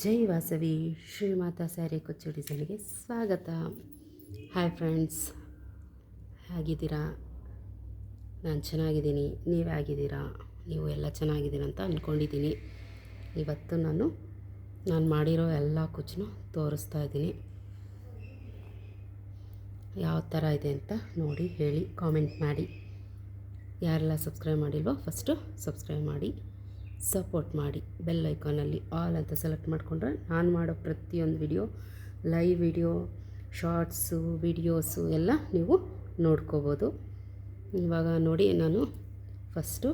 ಜೈ ವಾಸವಿ ಶ್ರೀಮಾತಾ ಸ್ಯಾರಿ ಕೊಚ್ಚು ಡಿಸೈನ್ಗೆ ಸ್ವಾಗತ. Hi friends, ಹೇಗಿದ್ದೀರಾ? ನಾನು ಚೆನ್ನಾಗಿದ್ದೀನಿ. ನೀವು ಹೇಗಿದ್ದೀರಾ? ನೀವು ಎಲ್ಲ ಚೆನ್ನಾಗಿದ್ದೀರ ಅಂತ ಅಂದ್ಕೊಂಡಿದ್ದೀನಿ. ಇವತ್ತು ನಾನು ಮಾಡಿರೋ ಎಲ್ಲ ಕುಚ್ಚು ತೋರಿಸ್ತಾ ಇದ್ದೀನಿ. ಯಾವ ಥರ ಇದೆ ಅಂತ ನೋಡಿ ಹೇಳಿ, ಕಾಮೆಂಟ್ ಮಾಡಿ. ಯಾರೆಲ್ಲ ಸಬ್ಸ್ಕ್ರೈಬ್ ಮಾಡಿಲ್ವೋ ಫಸ್ಟು ಸಬ್ಸ್ಕ್ರೈಬ್ ಮಾಡಿ, ಸಪೋರ್ಟ್ ಮಾಡಿ. ಬೆಲ್ ಐಕಾನಲ್ಲಿ ಆಲ್ ಅಂತ ಸೆಲೆಕ್ಟ್ ಮಾಡಿಕೊಂಡ್ರೆ ನಾನು ಮಾಡೋ ಪ್ರತಿಯೊಂದು video, live video, shorts, videos ಎಲ್ಲ ನೀವು ನೋಡ್ಕೋಬೋದು. ಇವಾಗ ನೋಡಿ, ನಾನು ಫಸ್ಟು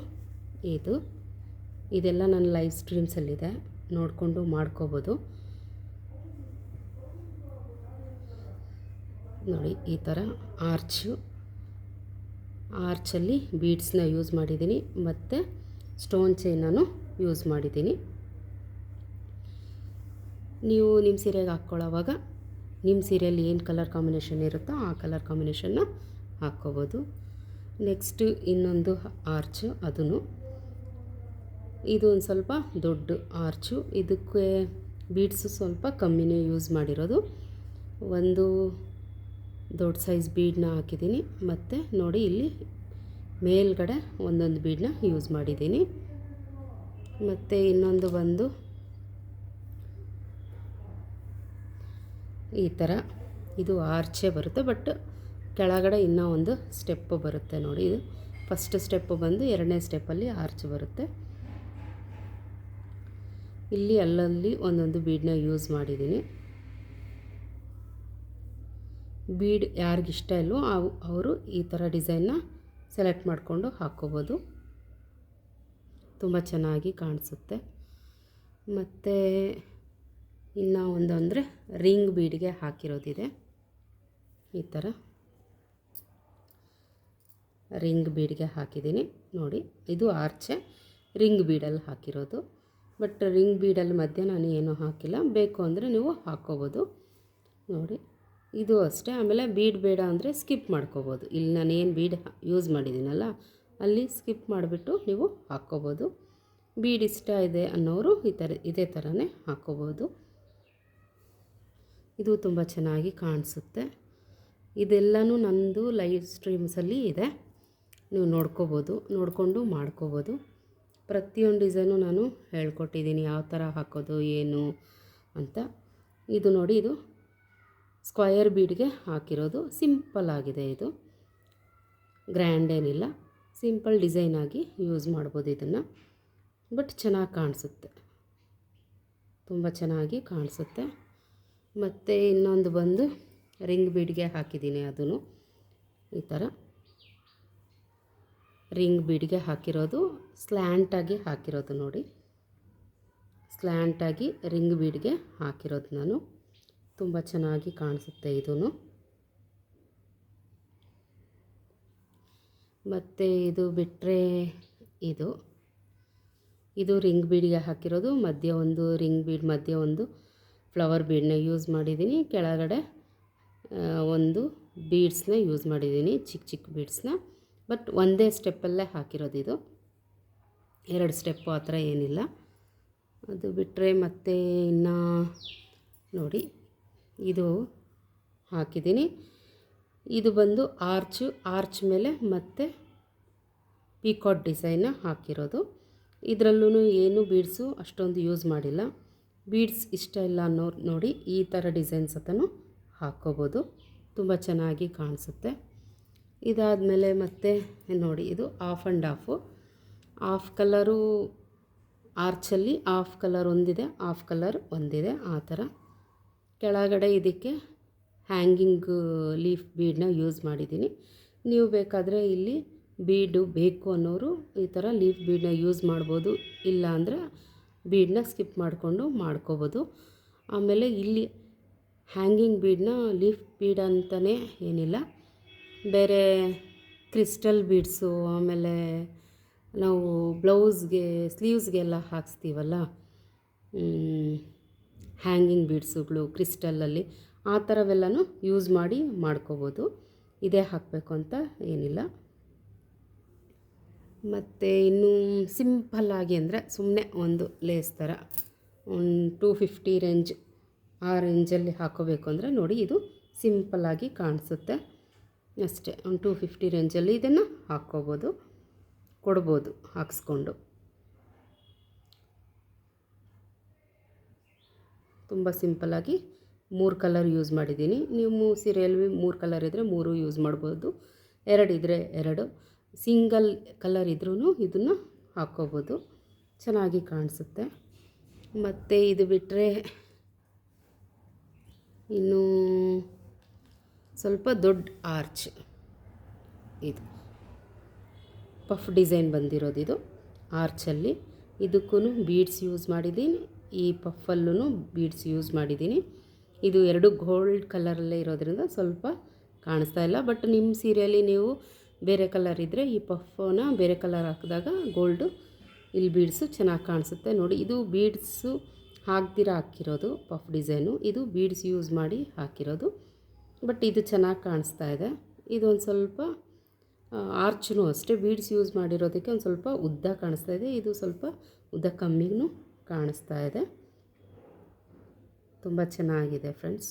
ಇದೆಲ್ಲ ನನ್ನ ಲೈವ್ ಸ್ಟ್ರೀಮ್ಸಲ್ಲಿದೆ, ನೋಡಿಕೊಂಡು ಮಾಡ್ಕೋಬೋದು. ನೋಡಿ, ಈ ಥರ ಆರ್ಚಲ್ಲಿ ಬೀಡ್ಸ್ನ ಯೂಸ್ ಮಾಡಿದ್ದೀನಿ ಮತ್ತು ಸ್ಟೋನ್ ಚೈನನ್ನು ಯೂಸ್ ಮಾಡಿದ್ದೀನಿ. ನೀವು ನಿಮ್ಮ ಸೀರೆಗೆ ಹಾಕ್ಕೊಳ್ಳೋವಾಗ ನಿಮ್ಮ ಸೀರೆಯಲ್ಲಿ ಏನು ಕಲರ್ ಕಾಂಬಿನೇಷನ್ ಇರುತ್ತೋ ಆ ಕಲರ್ ಕಾಂಬಿನೇಷನ್ನ ಹಾಕ್ಕೋಬೋದು. ನೆಕ್ಸ್ಟು ಇನ್ನೊಂದು ಆರ್ಚು, ಇದು ಒಂದು ಸ್ವಲ್ಪ ದೊಡ್ಡ ಆರ್ಚು. ಇದಕ್ಕೆ ಬೀಡ್ಸು ಸ್ವಲ್ಪ ಕಮ್ಮಿನೇ ಯೂಸ್ ಮಾಡಿರೋದು. ಒಂದು ದೊಡ್ಡ ಸೈಜ್ ಬೀಡನ್ನ ಹಾಕಿದ್ದೀನಿ ಮತ್ತು ನೋಡಿ ಇಲ್ಲಿ ಮೇಲ್ಗಡೆ ಒಂದೊಂದು ಬೀಡನ್ನ ಯೂಸ್ ಮಾಡಿದ್ದೀನಿ. ಮತ್ತು ಇನ್ನೊಂದು ಬಂದು ಈ ಥರ, ಇದು ಆರ್ಚೇ ಬರುತ್ತೆ, ಬಟ್ ಕೆಳಗಡೆ ಇನ್ನೂ ಒಂದು ಸ್ಟೆಪ್ಪು ಬರುತ್ತೆ. ನೋಡಿ, ಇದು ಫಸ್ಟ್ ಸ್ಟೆಪ್ಪು ಬಂದು ಎರಡನೇ ಸ್ಟೆಪ್ಪಲ್ಲಿ ಆರ್ಚ್ ಬರುತ್ತೆ. ಇಲ್ಲಿ ಅಲ್ಲಲ್ಲಿ ಒಂದೊಂದು ಬೀಡನ್ನ ಯೂಸ್ ಮಾಡಿದ್ದೀನಿ. ಬೀಡ್ ಯಾರಿಗಿಷ್ಟ ಇಲ್ವೋ ಅವರು ಈ ಥರ ಡಿಸೈನ್ನ ಸೆಲೆಕ್ಟ್ ಮಾಡಿಕೊಂಡು ಹಾಕ್ಕೋಬೋದು. ತುಂಬ ಚೆನ್ನಾಗಿ ಕಾಣಿಸುತ್ತೆ. ಮತ್ತು ಇನ್ನೂ ಒಂದು ಅಂದರೆ ರಿಂಗ್ ಬೀಡ್ಗೆ ಹಾಕಿರೋದಿದೆ. ಈ ಥರ ರಿಂಗ್ ಬೀಡ್ಗೆ ಹಾಕಿದ್ದೀನಿ. ನೋಡಿ, ಇದು ಆರ್ಚೆ ರಿಂಗ್ ಬೀಡಲ್ಲಿ ಹಾಕಿರೋದು. ಬಟ್ ರಿಂಗ್ ಬೀಡಲ್ಲಿ ಮಧ್ಯೆ ನಾನು ಏನೂ ಹಾಕಿಲ್ಲ, ಬೇಕು ಅಂದರೆ ನೀವು ಹಾಕ್ಕೋಬೋದು. ನೋಡಿ, ಇದು ಅಷ್ಟೇ. ಆಮೇಲೆ ಬೀಡ್ ಬೇಡ ಅಂದರೆ ಸ್ಕಿಪ್ ಮಾಡ್ಕೋಬೋದು. ಇಲ್ಲಿ ನಾನು ಏನು ಬೀಡ್ ಯೂಸ್ ಮಾಡಿದ್ದೀನಲ್ಲ ಅಲ್ಲಿ ಸ್ಕಿಪ್ ಮಾಡಿಬಿಟ್ಟು ನೀವು ಹಾಕ್ಕೋಬೋದು. ಬೀಡ್ ಇಷ್ಟ ಇದೆ ಅನ್ನೋರು ಇದೇ ಥರನೇ ಹಾಕ್ಕೋಬೋದು. ಇದು ತುಂಬ ಚೆನ್ನಾಗಿ ಕಾಣಿಸುತ್ತೆ. ಇದೆಲ್ಲನೂ ನನ್ನದು ಲೈವ್ ಸ್ಟ್ರೀಮ್ಸಲ್ಲಿ ಇದೆ, ನೀವು ನೋಡಿಕೊಂಡು ಮಾಡ್ಕೋಬೋದು. ಪ್ರತಿಯೊಂದು ಡಿಸೈನು ನಾನು ಹೇಳ್ಕೊಟ್ಟಿದ್ದೀನಿ, ಯಾವ ಥರ ಹಾಕೋದು ಏನು ಅಂತ. ಇದು ನೋಡಿ, ಇದು ಸ್ಕ್ವಯರ್ ಬೀಡ್ಗೆ ಹಾಕಿರೋದು. ಸಿಂಪಲ್ ಆಗಿದೆ, ಇದು ಗ್ರ್ಯಾಂಡ್ ಏನಿಲ್ಲ, ಸಿಂಪಲ್ ಡಿಸೈನಾಗಿ ಯೂಸ್ ಮಾಡ್ಬೋದು ಇದನ್ನು. ಬಟ್ ಚೆನ್ನಾಗಿ ಕಾಣಿಸುತ್ತೆ, ತುಂಬ ಚೆನ್ನಾಗಿ ಕಾಣಿಸುತ್ತೆ. ಮತ್ತು ಇನ್ನೊಂದು ಬಂದು ರಿಂಗ್ ಬೀಡ್ಗೆ ಹಾಕಿದ್ದೀನಿ. ಅದನ್ನು ಈ ಥರ ರಿಂಗ್ ಬೀಡ್ಗೆ ಹಾಕಿರೋದು, ಸ್ಲ್ಯಾಂಟಾಗಿ ಹಾಕಿರೋದು. ನೋಡಿ, ಸ್ಲ್ಯಾಂಟಾಗಿ ರಿಂಗ್ ಬೀಡ್ಗೆ ಹಾಕಿರೋದು ನಾನು. ತುಂಬ ಚೆನ್ನಾಗಿ ಕಾಣಿಸುತ್ತೆ ಇದೂ. ಮತ್ತು ಇದು ಬಿಟ್ಟರೆ ಇದು ರಿಂಗ್ ಬೀಡ್ಗೆ ಹಾಕಿರೋದು. ಮಧ್ಯೆ ಒಂದು ರಿಂಗ್ ಬೀಡ್, ಮಧ್ಯೆ ಒಂದು ಫ್ಲವರ್ ಬೀಡನ್ನ ಯೂಸ್ ಮಾಡಿದ್ದೀನಿ. ಕೆಳಗಡೆ ಒಂದು ಬೀಡ್ಸ್ನ ಯೂಸ್ ಮಾಡಿದ್ದೀನಿ, ಚಿಕ್ಕ ಚಿಕ್ಕ ಬೀಡ್ಸ್ನ. ಬಟ್ ಒಂದೇ ಸ್ಟೆಪ್ಪಲ್ಲೇ ಹಾಕಿರೋದು ಇದು, 2 ಸ್ಟೆಪ್ಪು ಆ ಥರ ಏನಿಲ್ಲ. ಅದು ಬಿಟ್ಟರೆ ಮತ್ತೆ ಇನ್ನು ನೋಡಿ, ಇದು ಹಾಕಿದ್ದೀನಿ. ಇದು ಬಂದು ಆರ್ಚ್ ಮೇಲೆ ಮತ್ತು ಪೀಕಾಟ್ ಡಿಸೈನ್ನ ಹಾಕಿರೋದು. ಇದರಲ್ಲೂ ಏನು ಬೀಡ್ಸು ಅಷ್ಟೊಂದು ಯೂಸ್ ಮಾಡಿಲ್ಲ. ಬೀಡ್ಸ್ ಇಷ್ಟ ಇಲ್ಲ ಅನ್ನೋರು ನೋಡಿ ಈ ಥರ ಡಿಸೈನ್ಸ್ ಹತ್ತನೂ ಹಾಕ್ಕೋಬೋದು, ತುಂಬ ಚೆನ್ನಾಗಿ ಕಾಣಿಸುತ್ತೆ. ಇದಾದಮೇಲೆ ಮತ್ತೆ ನೋಡಿ, ಇದು ಆಫ್ ಆ್ಯಂಡ್ ಆಫ್ ಕಲರು ಆರ್ಚಲ್ಲಿ ಆಫ್ ಕಲರ್ ಒಂದಿದೆ, ಆಫ್ ಕಲರ್ ಒಂದಿದೆ. ಆ ಥರ ಕೆಳಗಡೆ ಇದಕ್ಕೆ ಹ್ಯಾಂಗಿಂಗ್ ಲೀಫ್ ಬೀಡನ್ನ ಯೂಸ್ ಮಾಡಿದ್ದೀನಿ. ನೀವು ಬೇಕಾದರೆ ಇಲ್ಲಿ ಬೀಡು ಬೇಕು ಅನ್ನೋರು ಈ ಥರ ಲೀಫ್ ಬೀಡನ್ನ ಯೂಸ್ ಮಾಡ್ಬೋದು, ಇಲ್ಲ ಅಂದರೆ ಬೀಡನ್ನ ಸ್ಕಿಪ್ ಮಾಡಿಕೊಂಡು ಮಾಡ್ಕೋಬೋದು. ಆಮೇಲೆ ಇಲ್ಲಿ ಹ್ಯಾಂಗಿಂಗ್ ಬೀಡನ್ನ ಲೀಫ್ ಬೀಡ್ ಅಂತಲೇ ಏನಿಲ್ಲ, ಬೇರೆ ಕ್ರಿಸ್ಟಲ್ ಬೀಡ್ಸು, ಆಮೇಲೆ ನಾವು ಬ್ಲೌಸ್ಗೆ ಸ್ಲೀವ್ಸ್ಗೆಲ್ಲ ಹಾಕ್ಸ್ತೀವಲ್ಲ ಹ್ಯಾಂಗಿಂಗ್ ಬೀಡ್ಸುಗಳು ಕ್ರಿಸ್ಟಲಲ್ಲಿ, ಆ ಥರವೆಲ್ಲನೂ ಯೂಸ್ ಮಾಡ್ಕೋಬೋದು. ಇದೇ ಹಾಕಬೇಕು ಅಂತ ಏನಿಲ್ಲ. ಮತ್ತು ಇನ್ನೂ ಸಿಂಪಲ್ಲಾಗಿ ಅಂದರೆ ಸುಮ್ಮನೆ ಒಂದು ಲೇಸ್ ಥರ ಒಂದು 250 ರೇಂಜ್, ಆ ರೇಂಜಲ್ಲಿ ಹಾಕೋಬೇಕು ಅಂದರೆ ನೋಡಿ ಇದು ಸಿಂಪಲ್ಲಾಗಿ ಕಾಣಿಸುತ್ತೆ ಅಷ್ಟೇ. ಒಂದು 250 ರೇಂಜಲ್ಲಿ ಇದನ್ನು ಹಾಕ್ಕೋಬೋದು, ಕೊಡ್ಬೋದು ಹಾಕ್ಸ್ಕೊಂಡು. ತುಂಬ ಸಿಂಪಲ್ಲಾಗಿ 3 ಕಲರ್ ಯೂಸ್ ಮಾಡಿದ್ದೀನಿ. ನೀವು ಸೀರೆಯಲ್ಲಿ 3 ಕಲರ್ ಇದ್ದರೆ 3 ಯೂಸ್ ಮಾಡ್ಬೋದು, 2 ಇದ್ದರೆ 2, ಸಿಂಗಲ್ ಕಲರ್ ಇದ್ರೂ ಇದನ್ನು ಹಾಕ್ಕೋಬೋದು, ಚೆನ್ನಾಗಿ ಕಾಣಿಸುತ್ತೆ. ಮತ್ತು ಇದು ಬಿಟ್ಟರೆ ಇನ್ನೂ ಸ್ವಲ್ಪ ದೊಡ್ಡ ಆರ್ಚ್, ಇದು ಪಫ್ ಡಿಸೈನ್ ಬಂದಿರೋದು, ಇದು ಆರ್ಚಲ್ಲಿ. ಇದಕ್ಕೂ ಬೀಡ್ಸ್ ಯೂಸ್ ಮಾಡಿದ್ದೀನಿ, ಈ ಪಫಲ್ಲೂ ಬೀಡ್ಸ್ ಯೂಸ್ ಮಾಡಿದ್ದೀನಿ. ಇದು 2 ಗೋಲ್ಡ್ ಕಲರಲ್ಲೇ ಇರೋದ್ರಿಂದ ಸ್ವಲ್ಪ ಕಾಣಿಸ್ತಾ ಇಲ್ಲ. ಬಟ್ ನಿಮ್ಮ ಸೀರೆಯಲ್ಲಿ ನೀವು ಬೇರೆ ಕಲರ್ ಇದ್ದರೆ ಈ ಪಫ್ನ ಬೇರೆ ಕಲರ್ ಹಾಕಿದಾಗ ಗೋಲ್ಡು ಇಲ್ಲಿ ಬೀಡ್ಸು ಚೆನ್ನಾಗಿ ಕಾಣಿಸುತ್ತೆ. ನೋಡಿ ಇದು ಬೀಡ್ಸು ಹಾಕ್ದಿರ ಹಾಕಿರೋದು ಪಫ್ ಡಿಸೈನು, ಇದು ಬೀಡ್ಸ್ ಯೂಸ್ ಮಾಡಿ ಹಾಕಿರೋದು. ಬಟ್ ಇದು ಚೆನ್ನಾಗಿ ಕಾಣಿಸ್ತಾ ಇದೆ. ಇದೊಂದು ಸ್ವಲ್ಪ ಆರ್ಚೂ ಅಷ್ಟೇ ಬೀಡ್ಸ್ ಯೂಸ್ ಮಾಡಿರೋದಕ್ಕೆ ಒಂದು ಸ್ವಲ್ಪ ಉದ್ದ ಕಾಣಿಸ್ತಾ ಇದೆ, ಇದು ಸ್ವಲ್ಪ ಉದ್ದ ಕಮ್ಮಿಗೂ ಕಾಣಿಸ್ತಾ ಇದೆ. ತುಂಬ ಚೆನ್ನಾಗಿದೆ ಫ್ರೆಂಡ್ಸ್.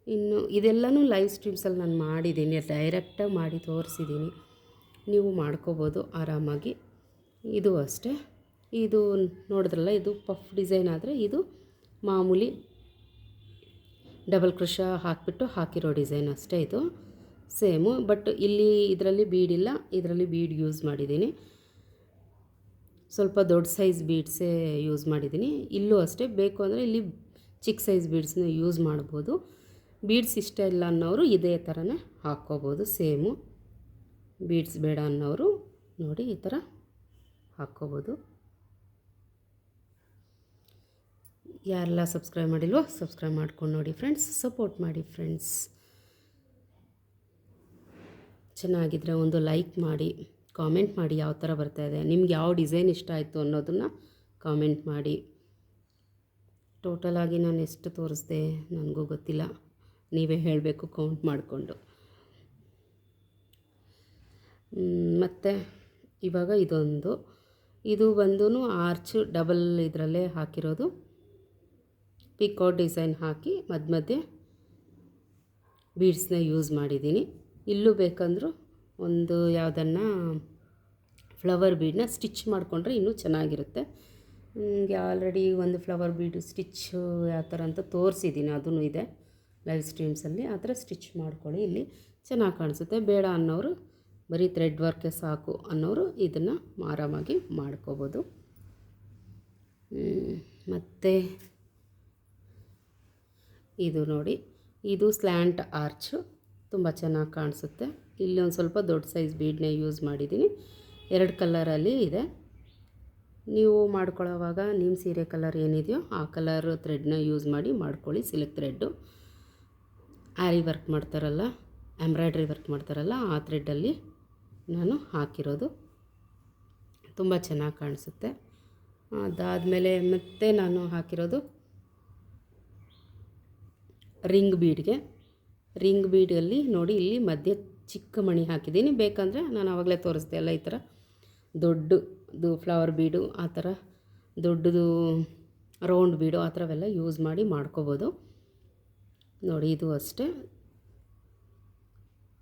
ಇನ್ನು ಇದೆಲ್ಲನೂ ಲೈವ್ ಸ್ಟ್ರೀಮ್ಸಲ್ಲಿ ನಾನು ಮಾಡಿದ್ದೀನಿ, ಡೈರೆಕ್ಟಾಗಿ ಮಾಡಿ ತೋರಿಸಿದ್ದೀನಿ, ನೀವು ಮಾಡ್ಕೋಬೋದು ಆರಾಮಾಗಿ. ಇದು ಅಷ್ಟೇ, ಇದು ನೋಡಿದ್ರಲ್ಲ, ಇದು ಪಫ್ ಡಿಸೈನ್ ಆದರೆ ಇದು ಮಾಮೂಲಿ ಡಬಲ್ ಕ್ರೋಶ ಹಾಕಿಬಿಟ್ಟು ಹಾಕಿರೋ ಡಿಸೈನ್ ಅಷ್ಟೇ, ಇದು ಸೇಮು. ಬಟ್ ಇಲ್ಲಿ ಇದರಲ್ಲಿ ಬೀಡಿಲ್ಲ, ಇದರಲ್ಲಿ ಬೀಡ್ ಯೂಸ್ ಮಾಡಿದ್ದೀನಿ, ಸ್ವಲ್ಪ ದೊಡ್ಡ ಸೈಜ್ ಬೀಡ್ಸೇ ಯೂಸ್ ಮಾಡಿದ್ದೀನಿ. ಇಲ್ಲೂ ಅಷ್ಟೇ, ಬೇಕು ಅಂದರೆ ಇಲ್ಲಿ ಚಿಕ್ಕ ಸೈಜ್ ಬೀಡ್ಸ್ನ ಯೂಸ್ ಮಾಡ್ಬೋದು. ಬೀಡ್ಸ್ ಇಷ್ಟ ಇಲ್ಲ ಅನ್ನೋರು ಇದೇ ಥರನೇ ಹಾಕ್ಕೋಬೋದು, ಸೇಮು. ಬೀಡ್ಸ್ ಬೇಡ ಅನ್ನೋರು ನೋಡಿ ಈ ಥರ ಹಾಕ್ಕೋಬೋದು. ಯಾರೆಲ್ಲ ಸಬ್ಸ್ಕ್ರೈಬ್ ಮಾಡಿಲ್ವೋ ಸಬ್ಸ್ಕ್ರೈಬ್ ಮಾಡ್ಕೊಂಡು ನೋಡಿ ಫ್ರೆಂಡ್ಸ್, ಸಪೋರ್ಟ್ ಮಾಡಿ ಫ್ರೆಂಡ್ಸ್. ಚೆನ್ನಾಗಿದ್ದರೆ ಒಂದು ಲೈಕ್ ಮಾಡಿ, ಕಾಮೆಂಟ್ ಮಾಡಿ ಯಾವ ಥರ ಬರ್ತಾಯಿದೆ, ನಿಮ್ಗೆ ಯಾವ ಡಿಸೈನ್ ಇಷ್ಟ ಆಯಿತು ಅನ್ನೋದನ್ನು ಕಾಮೆಂಟ್ ಮಾಡಿ. ಟೋಟಲಾಗಿ ನಾನು ಎಷ್ಟು ತೋರಿಸ್ದೆ ನನಗೂ ಗೊತ್ತಿಲ್ಲ, ನೀವೇ ಹೇಳಬೇಕು ಕೌಂಟ್ ಮಾಡಿಕೊಂಡು. ಮತ್ತು ಇವಾಗ ಇದು ಬಂದು ಆರ್ಚ್ ಡಬಲ್ ಇದರಲ್ಲೇ ಹಾಕಿರೋದು, ಪಿಕೋ ಡಿಸೈನ್ ಹಾಕಿ ಮಧ್ಯೆ ಬೀಡ್ಸ್ನ ಯೂಸ್ ಮಾಡಿದ್ದೀನಿ. ಇಲ್ಲೂ ಬೇಕಂದರೂ ಒಂದು ಯಾವುದನ್ನು ಫ್ಲವರ್ ಬೀಡನ್ನ ಸ್ಟಿಚ್ ಮಾಡಿಕೊಂಡ್ರೆ ಇನ್ನೂ ಚೆನ್ನಾಗಿರುತ್ತೆ. ನಿಮಗೆ ಆಲ್ರೆಡಿ ಒಂದು ಫ್ಲವರ್ ಬೀಡು ಸ್ಟಿಚ್ಚು ಯಾವ ಥರ ಅಂತ ತೋರಿಸಿದ್ದೀನಿ, ಅದೂ ಇದೆ ಲೈವ್ ಸ್ಟ್ರೀಮ್ಸಲ್ಲಿ. ಆ ಥರ ಸ್ಟಿಚ್ ಮಾಡ್ಕೊಳ್ಳಿ, ಇಲ್ಲಿ ಚೆನ್ನಾಗಿ ಕಾಣಿಸುತ್ತೆ. ಬೇಡ ಅನ್ನೋರು ಬರೀ ಥ್ರೆಡ್ ವರ್ಕೆ ಸಾಕು ಅನ್ನೋರು ಇದನ್ನು ಆರಾಮಾಗಿ ಮಾಡ್ಕೋಬೋದು. ಮತ್ತು ಇದು ನೋಡಿ, ಇದು ಸ್ಲ್ಯಾಂಟ್ ಆರ್ಚು, ತುಂಬ ಚೆನ್ನಾಗಿ ಕಾಣಿಸುತ್ತೆ. ಇಲ್ಲಿ ಒಂದು ಸ್ವಲ್ಪ ದೊಡ್ಡ ಸೈಜ್ ಬೀಡನ್ನೇ ಯೂಸ್ ಮಾಡಿದ್ದೀನಿ, 2 ಕಲರಲ್ಲಿ ಇದೆ. ನೀವು ಮಾಡ್ಕೊಳ್ಳೋವಾಗ ನಿಮ್ಮ ಸೀರೆ ಕಲರ್ ಏನಿದೆಯೋ ಆ ಕಲರ್ ಥ್ರೆಡ್ನ ಯೂಸ್ ಮಾಡಿ ಮಾಡ್ಕೊಳ್ಳಿ. ಸಿಲ್ಕ್ ಥ್ರೆಡ್ಡು ಆರಿ ವರ್ಕ್ ಮಾಡ್ತಾರಲ್ಲ, ಎಂಬ್ರಾಯ್ಡ್ರಿ ವರ್ಕ್ ಮಾಡ್ತಾರಲ್ಲ, ಆ ಥ್ರೆಡ್ಡಲ್ಲಿ ನಾನು ಹಾಕಿರೋದು, ತುಂಬ ಚೆನ್ನಾಗಿ ಕಾಣಿಸುತ್ತೆ. ಅದಾದಮೇಲೆ ಮತ್ತೆ ನಾನು ಹಾಕಿರೋದು ರಿಂಗ್ ಬೀಡಲ್ಲಿ ನೋಡಿ, ಇಲ್ಲಿ ಮಧ್ಯೆ ಚಿಕ್ಕ ಮಣಿ ಹಾಕಿದ್ದೀನಿ. ಬೇಕಂದರೆ ನಾನು ಆವಾಗಲೇ ತೋರಿಸ್ದೆ ಅಲ್ಲ, ಈ ಥರ ದೊಡ್ಡದು ಫ್ಲವರ್ ಬೀಡು, ಆ ಥರ ದೊಡ್ಡದು ರೌಂಡ್ ಬೀಡು, ಆ ಥರವೆಲ್ಲ ಯೂಸ್ ಮಾಡಿ ಮಾಡ್ಕೋಬೋದು. ನೋಡಿ ಇದು ಅಷ್ಟೇ,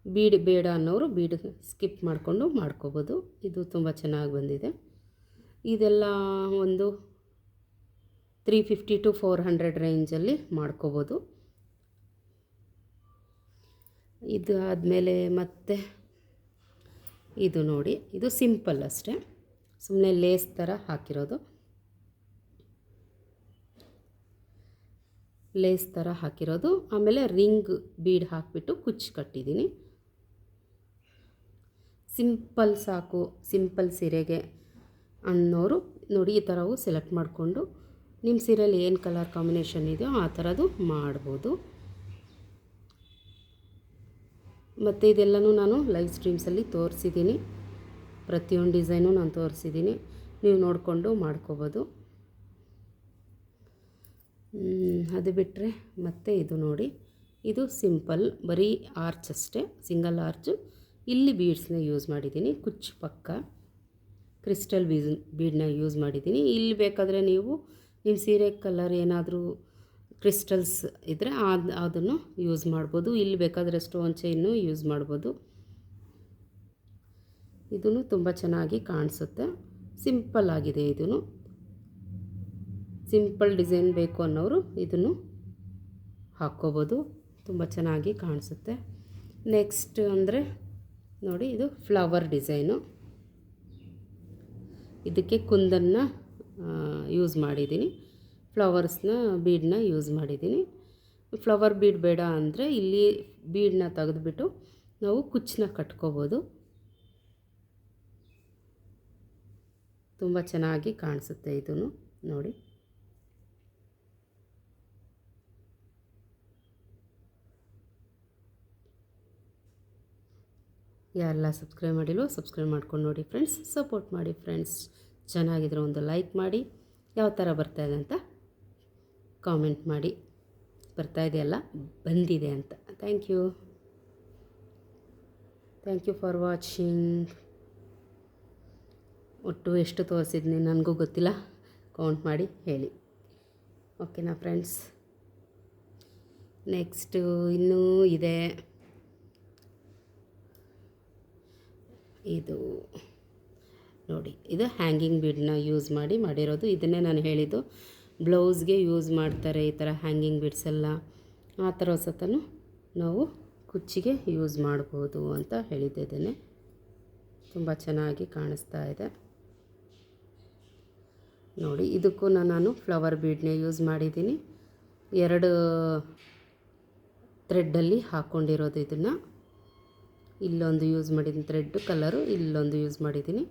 ಬೀಡ್ ಬೇಡ ಅನ್ನೋರು ಬೀಡ್ ಸ್ಕಿಪ್ ಮಾಡಿಕೊಂಡು ಮಾಡ್ಕೋಬೋದು. ಇದು ತುಂಬ ಚೆನ್ನಾಗಿ ಬಂದಿದೆ. ಇದೆಲ್ಲ ಒಂದು 350 to 400 ರೇಂಜಲ್ಲಿ ಮಾಡ್ಕೋಬೋದು. ಇದು ಆದಮೇಲೆ ಮತ್ತೆ ಇದು ನೋಡಿ, ಇದು ಸಿಂಪಲ್ ಅಷ್ಟೇ, ಸುಮ್ಮನೆ ಲೇಸ್ ಥರ ಹಾಕಿರೋದು. ಆಮೇಲೆ ರಿಂಗ್ ಬೀಡ್ ಹಾಕಿಬಿಟ್ಟು ಕುಚ್ಚು ಕಟ್ಟಿದ್ದೀನಿ. ಸಿಂಪಲ್ ಸಾಕು, ಸಿಂಪಲ್ ಸೀರೆಗೆ ಅನ್ನೋರು ನೋಡಿ ಈ ಥರವು ಸೆಲೆಕ್ಟ್ ಮಾಡಿಕೊಂಡು ನಿಮ್ಮ ಸೀರೆಯಲ್ಲಿ ಏನು ಕಲರ್ ಕಾಂಬಿನೇಷನ್ ಇದೆಯೋ ಆ ಥರದ್ದು ಮಾಡ್ಬೋದು. ಮತ್ತು ಇದೆಲ್ಲನೂ ನಾನು ಲೈವ್ ಸ್ಟ್ರೀಮ್ಸಲ್ಲಿ ತೋರಿಸಿದ್ದೀನಿ, ಪ್ರತಿಯೊಂದು ಡಿಸೈನು ನಾನು ತೋರಿಸಿದ್ದೀನಿ, ನೀವು ನೋಡಿಕೊಂಡು ಮಾಡ್ಕೋಬೋದು. ಅದು ಬಿಟ್ಟರೆ ಮತ್ತೆ ಇದು ನೋಡಿ, ಇದು ಸಿಂಪಲ್ ಬರೀ ಆರ್ಚ್ ಅಷ್ಟೇ, ಸಿಂಗಲ್ ಆರ್ಚು. ಇಲ್ಲಿ ಬೀಡ್ಸ್ನ ಯೂಸ್ ಮಾಡಿದ್ದೀನಿ, ಕುಚ್ಚು ಪಕ್ಕ ಕ್ರಿಸ್ಟಲ್ ಬೀಡನ್ನ ಯೂಸ್ ಮಾಡಿದ್ದೀನಿ. ಇಲ್ಲಿ ಬೇಕಾದರೆ ನೀವು ನಿಮ್ಮ ಸೀರೆ ಕಲರ್ ಏನಾದರೂ ಕ್ರಿಸ್ಟಲ್ಸ್ ಇದ್ದರೆ ಅದನ್ನು ಯೂಸ್ ಮಾಡ್ಬೋದು. ಇಲ್ಲಿ ಬೇಕಾದರೆ ಸ್ಟೋನ್ ಚೈನು ಯೂಸ್ ಮಾಡ್ಬೋದು. ಇದೂ ತುಂಬ ಚೆನ್ನಾಗಿ ಕಾಣಿಸುತ್ತೆ. ಸಿಂಪಲ್ ಆಗಿದೆ. ಇದೂ ಸಿಂಪಲ್ ಡಿಸೈನ್ ಬೇಕು ಅನ್ನೋರು ಇದನ್ನು ಹಾಕ್ಕೋಬೋದು. ತುಂಬ ಚೆನ್ನಾಗಿ ಕಾಣಿಸುತ್ತೆ. ನೆಕ್ಸ್ಟ್ ಅಂದರೆ ನೋಡಿ, ಇದು ಫ್ಲವರ್ ಡಿಸೈನು. ಇದಕ್ಕೆ ಕುಂದನ್ನ ಯೂಸ್ ಮಾಡಿದ್ದೀನಿ, ಫ್ಲವರ್ಸ್ನ ಬೀಡನ್ನ ಯೂಸ್ ಮಾಡಿದ್ದೀನಿ. ಫ್ಲವರ್ ಬೀಡ್ ಬೇಡ ಅಂದರೆ ಇಲ್ಲಿ ಬೀಡನ್ನ ತೆಗೆದುಬಿಟ್ಟು ನಾವು ಕುಚ್ಚನ್ನ ಕಟ್ಕೋಬೋದು. ತುಂಬ ಚೆನ್ನಾಗಿ ಕಾಣಿಸುತ್ತೆ ಇದೂ ನೋಡಿ. ಯಾರೆಲ್ಲ ಸಬ್ಸ್ಕ್ರೈಬ್ ಮಾಡಿಲ್ವೋ ಸಬ್ಸ್ಕ್ರೈಬ್ ಮಾಡ್ಕೊಂಡು ನೋಡಿ ಫ್ರೆಂಡ್ಸ್. ಸಪೋರ್ಟ್ ಮಾಡಿ ಫ್ರೆಂಡ್ಸ್. ಚೆನ್ನಾಗಿದ್ರೆ ಒಂದು ಲೈಕ್ ಮಾಡಿ. ಯಾವ ಥರ ಬರ್ತಾಯಿದೆ ಅಂತ ಕಾಮೆಂಟ್ ಮಾಡಿ. ಬರ್ತಾಯಿದೆಯಲ್ಲ, ಬಂದಿದೆ ಅಂತ. Thank you for watching. ಒಟ್ಟು ಎಷ್ಟು ತೋರಿಸಿದ್ನಿ ನನಗೂ ಗೊತ್ತಿಲ್ಲ, ಕೌಂಟ್ ಮಾಡಿ ಹೇಳಿ. ಓಕೆನಾ ಫ್ರೆಂಡ್ಸ್. ನೆಕ್ಸ್ಟು ಇನ್ನೂ ಇದೆ. ಇದು ನೋಡಿ, ಇದು ಹ್ಯಾಂಗಿಂಗ್ ಬೀಡನ್ನ ಯೂಸ್ ಮಾಡಿರೋದು. ಇದನ್ನೇ ನಾನು ಹೇಳಿದ್ದು, ಬ್ಲೌಸ್ಗೆ ಯೂಸ್ ಮಾಡ್ತಾರೆ ಈ ಥರ ಹ್ಯಾಂಗಿಂಗ್ ಬೀಡ್ಸ್ ಎಲ್ಲ. ಆ ಥರ ಸತನು ನಾವು ಕುಚ್ಚಿಗೆ ಯೂಸ್ ಮಾಡ್ಬೋದು ಅಂತ ಹೇಳಿದ್ದೇನೆ. ತುಂಬ ಚೆನ್ನಾಗಿ ಕಾಣಿಸ್ತಾ ಇದೆ ನೋಡಿ. ಇದಕ್ಕೂ ನಾನು ಫ್ಲವರ್ ಬೀಡನ್ನೇ ಯೂಸ್ ಮಾಡಿದ್ದೀನಿ. 2 ಥ್ರೆಡ್ಡಲ್ಲಿ ಹಾಕ್ಕೊಂಡಿರೋದು. ಇದನ್ನು ಇಲ್ಲೊಂದು ಯೂಸ್ ಮಾಡಿದ್ದೀನಿ ಥ್ರೆಡ್ ಕಲರು, ಇಲ್ಲೊಂದು ಯೂಸ್ ಮಾಡಿದ್ದೀನಿ.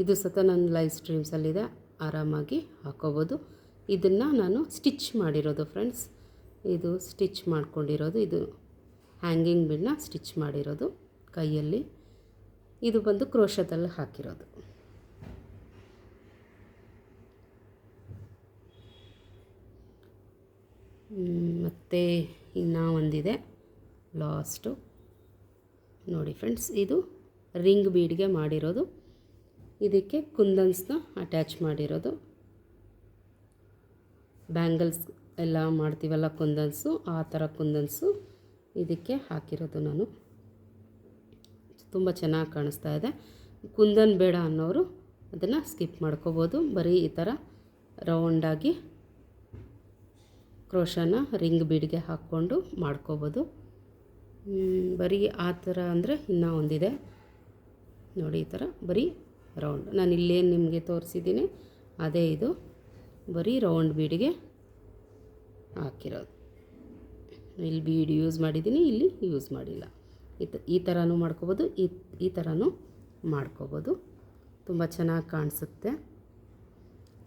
ಇದು ಸತ ನನ್ನ ಲೈವ್ ಸ್ಟ್ರೀಮ್ಸಲ್ಲಿದೆ, ಆರಾಮಾಗಿ ಹಾಕ್ಕೋಬೋದು. ಇದನ್ನು ನಾನು ಸ್ಟಿಚ್ ಮಾಡಿರೋದು ಫ್ರೆಂಡ್ಸ್. ಇದು ಸ್ಟಿಚ್ ಮಾಡ್ಕೊಂಡಿರೋದು. ಇದು ಹ್ಯಾಂಗಿಂಗ್ ಬೀಡನ್ನ ಸ್ಟಿಚ್ ಮಾಡಿರೋದು ಕೈಯಲ್ಲಿ. ಇದು ಬಂದು ಕ್ರೋಶದಲ್ಲಿ ಹಾಕಿರೋದು. ಮತ್ತು ಇನ್ನೂ ಒಂದಿದೆ ಲಾಸ್ಟು ನೋಡಿ ಫ್ರೆಂಡ್ಸ್. ಇದು ರಿಂಗ್ ಬೀಡ್ಗೆ ಮಾಡಿರೋದು. ಇದಕ್ಕೆ ಕುಂದನ್ಸ್ನ ಅಟ್ಯಾಚ್ ಮಾಡಿರೋದು. ಬ್ಯಾಂಗಲ್ಸ್ ಎಲ್ಲ ಮಾಡ್ತೀವಲ್ಲ ಕುಂದನ್ಸು, ಆ ಥರ ಕುಂದನ್ಸು ಇದಕ್ಕೆ ಹಾಕಿರೋದು ನಾನು. ತುಂಬ ಚೆನ್ನಾಗಿ ಕಾಣಿಸ್ತಾ ಇದೆ. ಕುಂದನ್ ಬೇಡ ಅನ್ನೋರು ಅದನ್ನು ಸ್ಕಿಪ್ ಮಾಡ್ಕೋಬೋದು. ಬರೀ ಈ ಥರ ರೌಂಡಾಗಿ ಕ್ರೋಶನ ರಿಂಗ್ ಬೀಡ್ಗೆ ಹಾಕ್ಕೊಂಡು ಮಾಡ್ಕೋಬೋದು. ಬರೀ ಆ ಥರ ಅಂದರೆ ಇನ್ನೂ ಒಂದಿದೆ ನೋಡಿ. ಈ ಥರ ಬರೀ ರೌಂಡ್ ನಾನು ಇಲ್ಲೇನು ನಿಮಗೆ ತೋರಿಸಿದ್ದೀನಿ ಅದೇ ಇದು. ಬರೀ ರೌಂಡ್ ಬೀಡಿಗೆ ಹಾಕಿರೋದು. ಇಲ್ಲಿ ಬೀಡ್ ಯೂಸ್ ಮಾಡಿದ್ದೀನಿ, ಇಲ್ಲಿ ಯೂಸ್ ಮಾಡಿಲ್ಲ. ಈ ಥರನೂ ಮಾಡ್ಕೋಬೋದು, ಈ ಥರನೂ ಮಾಡ್ಕೋಬೋದು. ತುಂಬ ಚೆನ್ನಾಗಿ ಕಾಣಿಸುತ್ತೆ.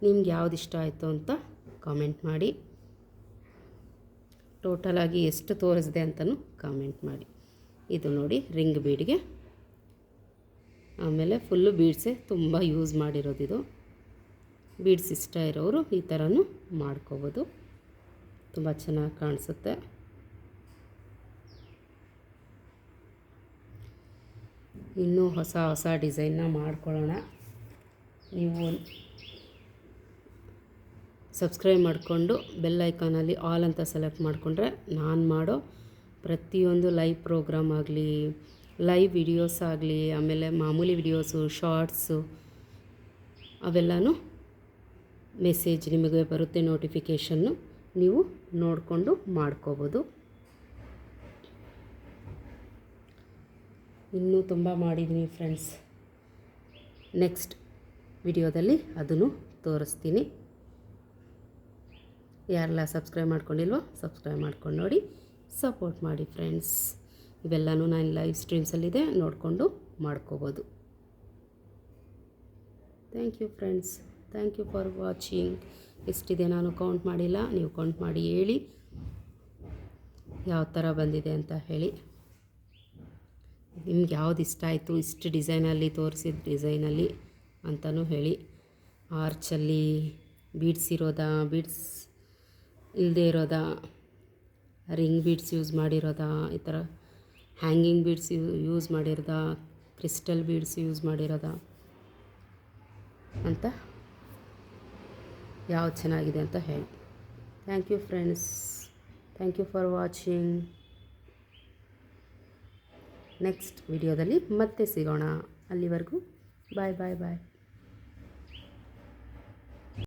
ನಿಮ್ಗೆ ಯಾವ್ದು ಇಷ್ಟ ಆಯಿತು ಅಂತ ಕಾಮೆಂಟ್ ಮಾಡಿ. ಟೋಟಲಾಗಿ ಎಷ್ಟು ತೋರಿಸಿದೆ ಅಂತಲೂ ಕಾಮೆಂಟ್ ಮಾಡಿ. ಇದು ನೋಡಿ ರಿಂಗ್ ಬೀಡ್ಗೆ, ಆಮೇಲೆ ಫುಲ್ಲು ಬೀಡ್ಸೇ ತುಂಬ ಯೂಸ್ ಮಾಡಿರೋದು. ಇದು ಬೀಡ್ಸ್ ಇಷ್ಟ ಇರೋರು ಈ ಥರನೂ ಮಾಡ್ಕೋಬೋದು. ತುಂಬ ಚೆನ್ನಾಗಿ ಕಾಣಿಸುತ್ತೆ. ಇನ್ನೂ ಹೊಸ ಹೊಸ ಡಿಸೈನ್ನ ಮಾಡ್ಕೊಳ್ಳೋಣ. ನೀವು ಸಬ್ಸ್ಕ್ರೈಬ್ ಮಾಡಿಕೊಂಡು ಬೆಲ್ ಐಕಾನಲ್ಲಿ ಆಲ್ ಅಂತ ಸೆಲೆಕ್ಟ್ ಮಾಡಿಕೊಂಡ್ರೆ ನಾನು ಮಾಡೋ ಪ್ರತಿಯೊಂದು ಲೈವ್ ಪ್ರೋಗ್ರಾಮ್ ಆಗಲಿ, ಲೈವ್ ವಿಡಿಯೋಸ್ ಆಗಲಿ, ಆಮೇಲೆ ಮಾಮೂಲಿ ವಿಡಿಯೋಸು, ಶಾರ್ಟ್ಸು ಅವೆಲ್ಲನೂ ಮೆಸೇಜ್ ನಿಮಗೆ ಬರುತ್ತೆ, ನೋಟಿಫಿಕೇಷನ್ನು. ನೀವು ನೋಡಿಕೊಂಡು ಮಾಡ್ಕೋಬೋದು. ಇನ್ನೂ ತುಂಬ ಮಾಡಿದ್ದೀನಿ ಫ್ರೆಂಡ್ಸ್. ನೆಕ್ಸ್ಟ್ ವಿಡಿಯೋದಲ್ಲಿ ಅದನ್ನು ತೋರಿಸ್ತೀನಿ. ಯಾರೆಲ್ಲ ಸಬ್ಸ್ಕ್ರೈಬ್ ಮಾಡ್ಕೊಂಡಿಲ್ವೋ ಸಬ್ಸ್ಕ್ರೈಬ್ ಮಾಡ್ಕೊಂಡು ನೋಡಿ, ಸಪೋರ್ಟ್ ಮಾಡಿ ಫ್ರೆಂಡ್ಸ್. ಇವೆಲ್ಲನೂ ನಾನು ಲೈವ್ ಸ್ಟ್ರೀಮ್ಸಲ್ಲಿದೆ, ನೋಡಿಕೊಂಡು ಮಾಡ್ಕೋಬೋದು. Thank you friends. Thank you for watching. ಎಷ್ಟಿದೆ ನಾನು ಕೌಂಟ್ ಮಾಡಿಲ್ಲ, ನೀವು ಕೌಂಟ್ ಮಾಡಿ ಹೇಳಿ ಯಾವ ಥರ ಬಂದಿದೆ ಅಂತ ಹೇಳಿ. ನಿಮ್ಗೆ ಯಾವ್ದು ಇಷ್ಟ ಆಯಿತು, ಇಷ್ಟು ಡಿಸೈನಲ್ಲಿ ತೋರಿಸಿದ ಡಿಸೈನಲ್ಲಿ ಅಂತಲೂ ಹೇಳಿ. ಆರ್ಚಲ್ಲಿ ಬೀಡ್ಸ್ ಇರೋದಾ, ಬೀಡ್ಸ್ ಇಲ್ಲದೆ ಇರೋದಾ, ರಿಂಗ್ ಬೀಡ್ಸ್ ಯೂಸ್ ಮಾಡಿರೋದಾ, ಈ ಥರ ಹ್ಯಾಂಗಿಂಗ್ ಬೀಡ್ಸ್ ಯೂಸ್ ಮಾಡಿರೋದಾ, ಕ್ರಿಸ್ಟಲ್ ಬೀಡ್ಸ್ ಯೂಸ್ ಮಾಡಿರೋದಾ ಅಂತ ಯಾವ್ದು ಚೆನ್ನಾಗಿದೆ ಅಂತ ಹೇಳಿ. Thank you friends, thank you for watching. Next ವಿಡಿಯೋದಲ್ಲಿ ಮತ್ತೆ ಸಿಗೋಣ. ಅಲ್ಲಿವರೆಗೂ ಬಾಯ್ ಬಾಯ್ ಬಾಯ್.